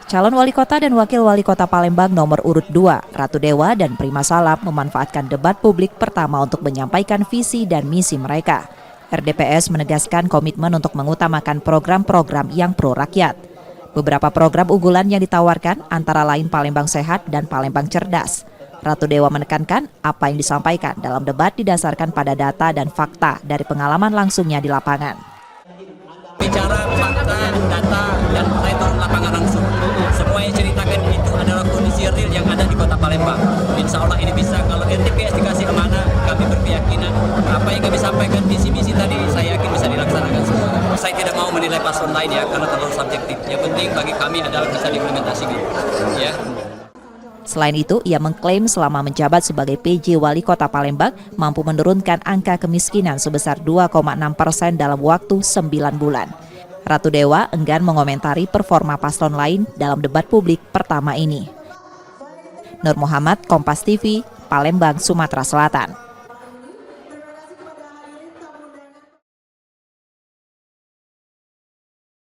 Calon wali kota dan wakil wali kota Palembang nomor urut 2, Ratu Dewa dan Prima Salam memanfaatkan debat publik pertama untuk menyampaikan visi dan misi mereka. RDPS menegaskan komitmen untuk mengutamakan program-program yang pro rakyat. Beberapa program unggulan yang ditawarkan antara lain Palembang Sehat dan Palembang Cerdas. Ratu Dewa menekankan apa yang disampaikan dalam debat didasarkan pada data dan fakta dari pengalaman langsungnya di lapangan. Bicara fakta, data, dan saya turun lapangan langsung. Semua yang ceritakan itu adalah kondisi real yang ada di kota Palembang. Insya Allah ini bisa, kalau RDPS dikasih amanah, kami berkeyakinan apa yang kami sampaikan visi-misi tadi, saya yakin bisa dilaksanakan semua. Saya tidak mau menilai paslon lain ya, karena terlalu subjektif. Yang penting bagi kami adalah bisa diimplementasikan. Ya. Selain itu, ia mengklaim selama menjabat sebagai PJ Wali Kota Palembang mampu menurunkan angka kemiskinan sebesar 2,6% dalam waktu 9 bulan. Ratu Dewa enggan mengomentari performa paslon lain dalam debat publik pertama ini. Nur Muhammad, Kompas TV, Palembang, Sumatera Selatan.